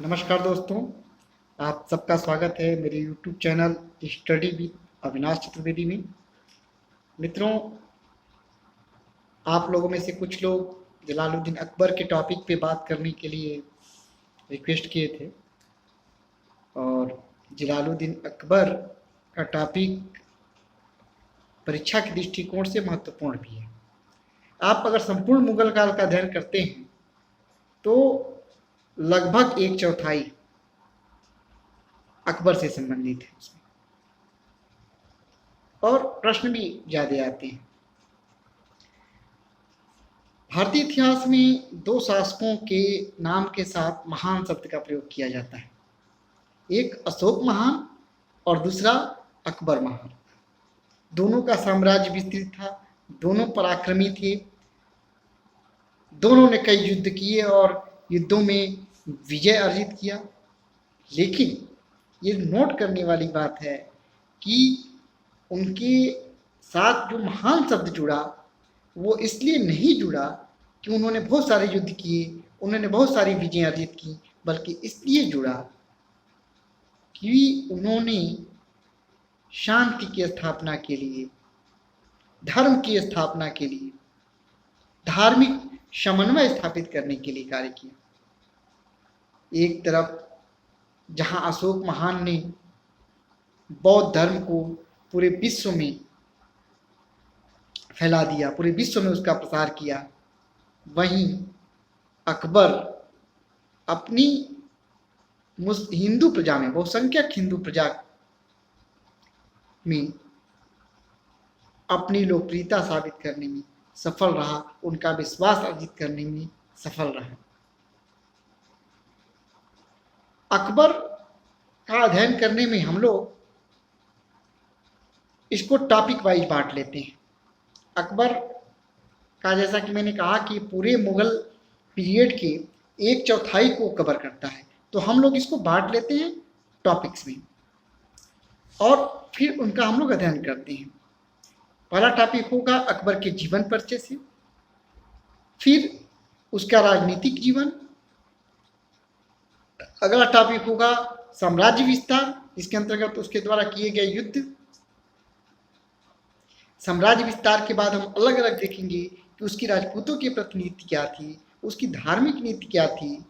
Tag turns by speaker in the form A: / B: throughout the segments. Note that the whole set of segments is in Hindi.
A: नमस्कार दोस्तों, आप सबका स्वागत है मेरे YouTube channel study with Avinash Chaturvedi में। मित्रों, आप लोगों में से कुछ लोग जलालुद्दीन अकबर के टॉपिक पे बात करने के लिए रिक्वेस्ट किए थे और जलालुद्दीन अकबर का टॉपिक परीक्षा के दृष्टिकोण से महत्वपूर्ण भी है। आप अगर संपूर्ण मुगल काल का अध्ययन करते हैं तो लगभग एक चौथाई अकबर से संबंधित है उसमें, और प्रश्न भी ज़्यादा आते हैं। भारतीय इतिहास में दो शासकों के नाम के साथ महान शब्द का प्रयोग किया जाता है, एक अशोक महान और दूसरा अकबर महान। दोनों का साम्राज्य विस्तृत था, दोनों पराक्रमी थे, दोनों ने कई युद्ध किए और युद्धों में विजय अर्जित किया। लेकिन ये नोट करने वाली बात है कि उनके साथ जो महान शब्द जुड़ा वो इसलिए नहीं जुड़ा कि उन्होंने बहुत सारे युद्ध किए, उन्होंने बहुत सारी विजय अर्जित की, बल्कि इसलिए जुड़ा कि उन्होंने शांति की स्थापना के लिए, धर्म की स्थापना के लिए, धार्मिक समन्वय स्थापित करने के लिए कार्य किया। एक तरफ जहां अशोक महान ने बौद्ध धर्म को पूरे विश्व में फैला दिया, पूरे विश्व में उसका प्रसार किया, वहीं अकबर अपनी हिंदू प्रजा में, बहुसंख्यक हिंदू प्रजा में अपनी लोकप्रियता साबित करने में सफल रहा, उनका विश्वास अर्जित करने में सफल रहा। अकबर का अध्ययन करने में हम लोग इसको टॉपिक वाइज बांट लेते हैं। अकबर का, जैसा कि मैंने कहा, कि पूरे मुगल पीरियड के एक चौथाई को कवर करता है, तो हम लोग इसको बांट लेते हैं टॉपिक्स में और फिर उनका हम लोग अध्ययन करते हैं। पहला टॉपिक होगा अकबर के जीवन परिचय से, फिर उसका राजनीतिक जीवन। अगला टॉपिक होगा साम्राज्य विस्तार, इसके अंतर्गत उसके द्वारा किए गए युद्ध। साम्राज्य विस्तार के बाद हम अलग अलग देखेंगे कि उसकी राजपूतों के प्रति नीति क्या थी, उसकी धार्मिक नीति क्या थी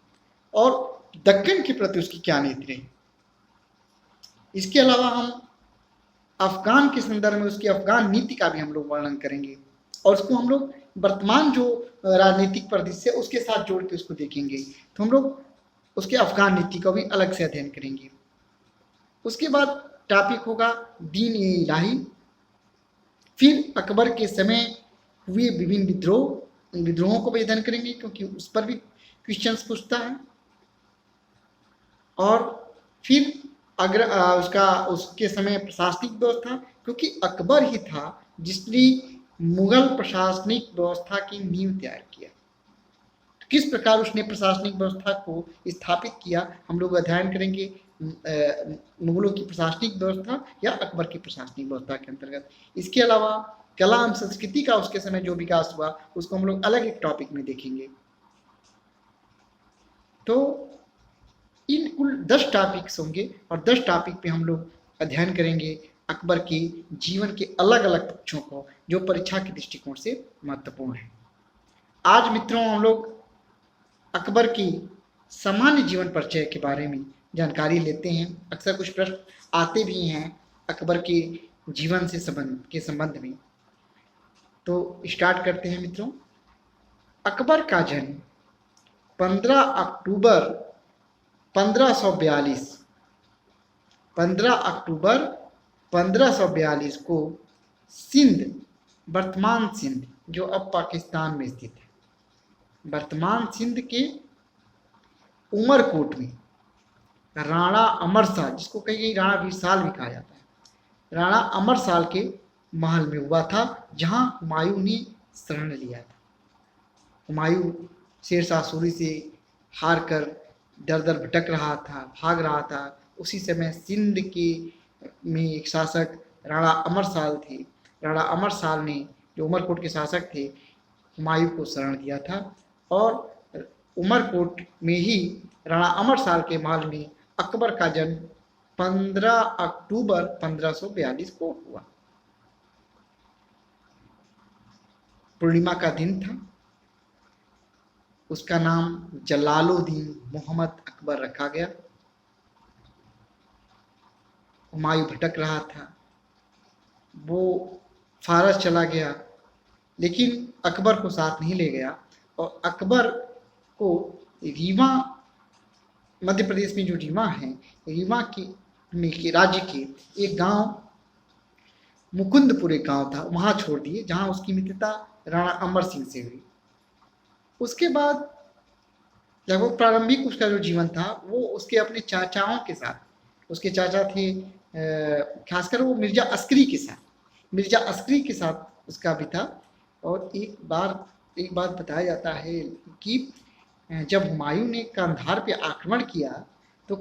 A: और दक्कन के प्रति उसकी क्या नीति रही। इसके अलावा हम अफगान के संदर्भ में उसकी अफगान नीति का भी हम लोग वर्णन करेंगे और उसको हम लोग वर्तमान जो राजनीतिक परिदृश्य है उसके साथ जोड़ के उसको देखेंगे, तो हम लोग उसके अफगान नीति का भी अलग से अध्ययन करेंगे। उसके बाद टॉपिक होगा दीन ए इलाही, फिर अकबर के समय हुए विभिन्न विद्रोह, उन विद्रोहों को भी अध्ययन करेंगे क्योंकि उस पर भी क्वेश्चंस पूछता है। और फिर अगर उसके समय प्रशासनिक व्यवस्था, क्योंकि अकबर ही था जिसने मुगल प्रशासनिक व्यवस्था की नींव तैयार किया, तो किस प्रकार उसने प्रशासनिक व्यवस्था को स्थापित किया हम लोग अध्ययन करेंगे मुगलों की प्रशासनिक व्यवस्था या अकबर की प्रशासनिक व्यवस्था के अंतर्गत। इसके अलावा कला एवं संस्कृति का उसके समय जो विकास हुआ उसको हम लोग अलग एक टॉपिक में देखेंगे। तो इन कुल 10 टॉपिक्स होंगे और 10 टॉपिक पे हम लोग अध्ययन करेंगे अकबर के जीवन के अलग अलग पक्षों को जो परीक्षा के दृष्टिकोण से महत्वपूर्ण है। आज मित्रों हम लोग अकबर की सामान्य जीवन परिचय के बारे में जानकारी लेते हैं। अक्सर कुछ प्रश्न आते भी हैं अकबर के जीवन से संबंध में, तो स्टार्ट करते हैं मित्रों। अकबर का जन्म 15 अक्टूबर 1542 को सिंध, वर्तमान सिंध जो अब पाकिस्तान में स्थित है, वर्तमान सिंध के उमरकोट में राणा अमरसाल, जिसको कहीं राणा विशाल भी कहा जाता है, राणा अमरसाल के महल में हुआ था, जहां हुमायूं ने शरण लिया था। हुमायूं शेरशाह सूरी से हार कर दर दर भटक रहा था, भाग रहा था। उसी समय सिंध के में एक शासक राणा अमरसाल थे। राणा अमरसाल ने, जो उमरकोट के शासक थे, हुमायूं को शरण दिया था और उमरकोट में ही राणा अमर साल के महल में अकबर का जन्म 15 अक्टूबर 1542 को हुआ। पूर्णिमा का दिन था। उसका नाम जलालुद्दीन मोहम्मद अकबर रखा गया। हुमायूं भटक रहा था, वो फारस चला गया, लेकिन अकबर को साथ नहीं ले गया और अकबर को रीवा, मध्य प्रदेश में जो रीवा है, रीवा के राज्य के एक गांव मुकुंदपुर एक गांव था, वहां छोड़ दिए, जहां उसकी मित्रता राणा अमर सिंह से हुई। उसके बाद लगभग प्रारंभिक उसका जो जीवन था वो उसके अपने चाचाओं के साथ, उसके चाचा थे खासकर वो मिर्जा अस्करी के साथ उसका भी था। और एक बात बताया जाता है कि जब हुमायूं ने कांधार पे आक्रमण किया तो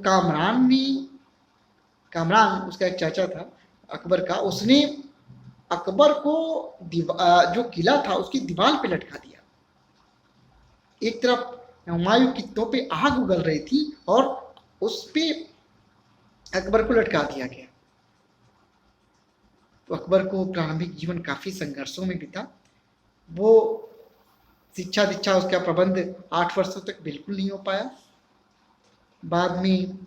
A: कामरान उसका एक चाचा था अकबर का, उसने अकबर को जो किला था उसकी दीवार पे लटका दिया। एक तरफ हुमायूं की तोपें आग उगल रही थी और उस पे अकबर को लटका दिया गया। तो अकबर को प्रारंभिक जीवन काफी संघर्षों में बीता। वो शिक्षा दीक्षा उसका प्रबंध 8 वर्षों तक बिल्कुल नहीं हो पाया। बाद में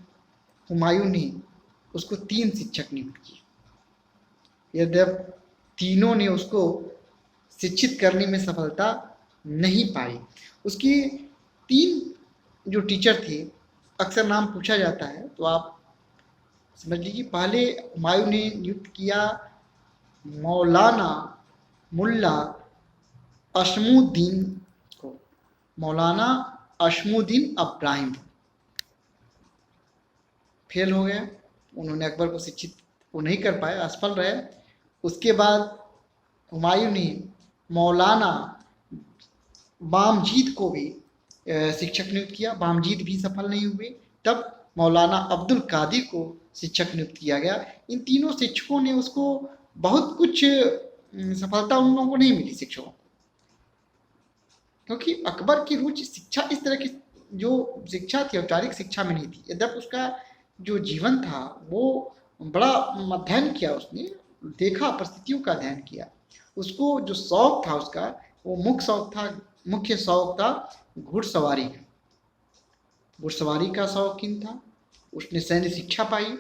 A: हुमायूं ने उसको 3 शिक्षक नियुक्त किए। यद्यपि तीनों ने उसको शिक्षित करने में सफलता नहीं पाई। उसकी 3 जो टीचर थे, अक्सर नाम पूछा जाता है तो आप समझ लीजिए। पहले हुमायूं ने नियुक्त किया मौलाना मुल्ला अशमुद्दीन को, मौलाना अशमुद्दीन इब्राहिम। फेल हो गया, उन्होंने अकबर को शिक्षित वो नहीं कर पाए, असफल रहे। उसके बाद हुमायूं ने मौलाना बामजीद को भी शिक्षक नियुक्त किया, बामजीद भी सफल नहीं हुए। तब मौलाना अब्दुल कादिर को शिक्षक नियुक्त किया गया। इन तीनों शिक्षकों ने उसको बहुत कुछ सफलता उन लोगों को नहीं मिली शिक्षकों को, क्योंकि अकबर की रुचि शिक्षा इस तरह की जो शिक्षा थी औपचारिक शिक्षा में नहीं थी। यद्यपि उसका जो जीवन था वो बड़ा अध्ययन किया, उसने देखा, परिस्थितियों का अध्ययन किया। उसको जो शौक था उसका, वो मुख्य शौक था घुड़सवारी का। घुड़सवारी का शौकीन था। उसने सैन्य शिक्षा पाई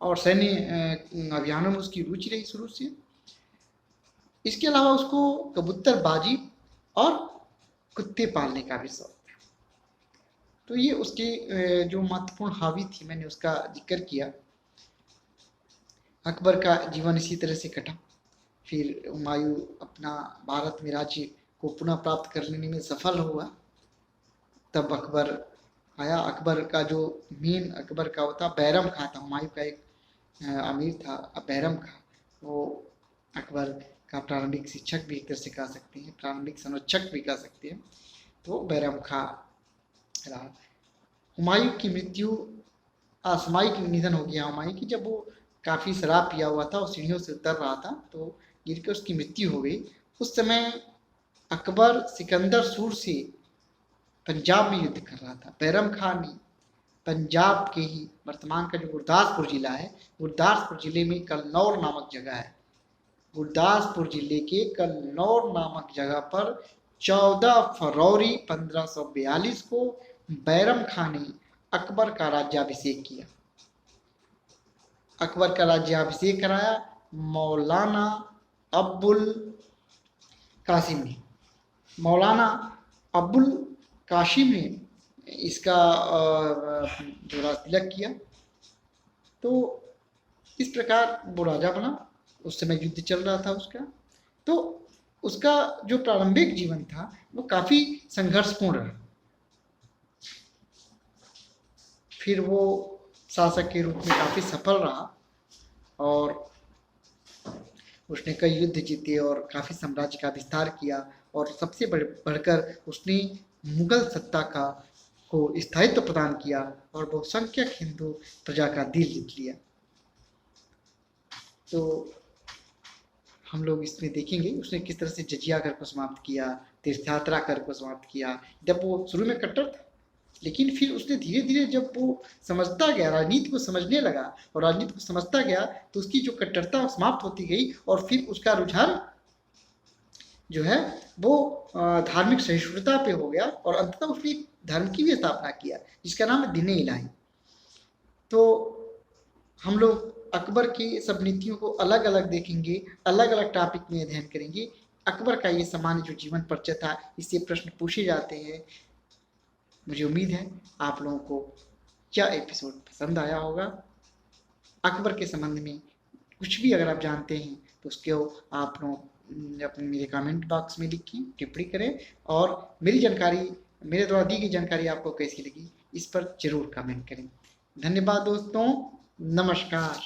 A: और सैन्य अभियानों में उसकी रुचि रही शुरू से। इसके अलावा उसको कबूतरबाजी और कुत्ते पालने का भी शौक था। तो ये उसके जो महत्वपूर्ण हॉबी थी, मैंने उसका जिक्र किया। अकबर का जीवन इसी तरह से कटा। फिर हुमायूं अपना भारत में राज्य को पुनः प्राप्त करने में सफल हुआ। तब अकबर आया। अकबर का जो मेन अकबर का होता बैरम खां था, हुमायूं का एक अमीर था बैरम खां। वो अकबर का प्रारंभिक शिक्षक भी एक तरह से कह सकते हैं, प्रारंभिक संरक्षक भी कह सकते हैं। तो बैरम खां रहा। हुमायूं की मृत्यु असामयिक निधन हो गया हुमायूं की, जब वो काफ़ी शराब पिया हुआ था और सीढ़ियों से उतर रहा था तो गिर के उसकी मृत्यु हो गई। उस समय अकबर सिकंदर सूर से पंजाब में युद्ध कर रहा था। बैरम खां ने पंजाब के ही वर्तमान का जो गुरदासपुर जिला है, गुरदासपुर जिले में कलनौर नामक जगह है, गुरदासपुर जिले के कलनौर नामक जगह पर 14 फरवरी 1542 को बैरम खां ने अकबर का राज्याभिषेक किया। अकबर का राज्याभिषेक कराया मौलाना अब्बुल कासिम ने। मौलाना अब्बुल कासिम ने इसका जो राजतिलक किया। तो इस प्रकार वो राजा बना। उस समय युद्ध चल रहा था उसका। तो उसका जो प्रारंभिक जीवन था वो काफ़ी संघर्षपूर्ण रहा। फिर वो शासक के रूप में काफ़ी सफल रहा और उसने कई युद्ध जीते और काफ़ी साम्राज्य का विस्तार किया। और सबसे बढ़कर उसने मुगल सत्ता को स्थायित्व प्रदान किया और बहुसंख्यक हिंदू प्रजा का दिल जीत लिया। तो हम लोग इसमें देखेंगे उसने किस तरह से जजिया घर को समाप्त किया तीर्थ यात्रा कर को समाप्त किया। जब वो शुरू में कट्टर था, लेकिन फिर उसने धीरे धीरे जब वो समझता गया, राजनीति को समझने लगा और राजनीति को समझता गया, तो उसकी जो कट्टरता समाप्त होती गई और फिर उसका रुझान जो है वो धार्मिक सहिष्णुता पे हो गया और अंततः उसने एक धर्म की भी स्थापना किया जिसका नाम है दीन इलाही। तो हम लोग अकबर की सब नीतियों को अलग अलग देखेंगे, अलग अलग टॉपिक में अध्ययन करेंगे। अकबर का ये सामान्य जो जीवन परिचय था, इससे प्रश्न पूछे जाते हैं। मुझे उम्मीद है आप लोगों को यह एपिसोड पसंद आया होगा। अकबर के संबंध में कुछ भी अगर आप जानते हैं तो उसको आप लोग अपने मेरे कमेंट बॉक्स में लिखें, टिप्पणी करें और मेरी जानकारी, मेरे द्वारा दी गई जानकारी आपको कैसी लगी इस पर जरूर कमेंट करें। धन्यवाद दोस्तों, नमस्कार।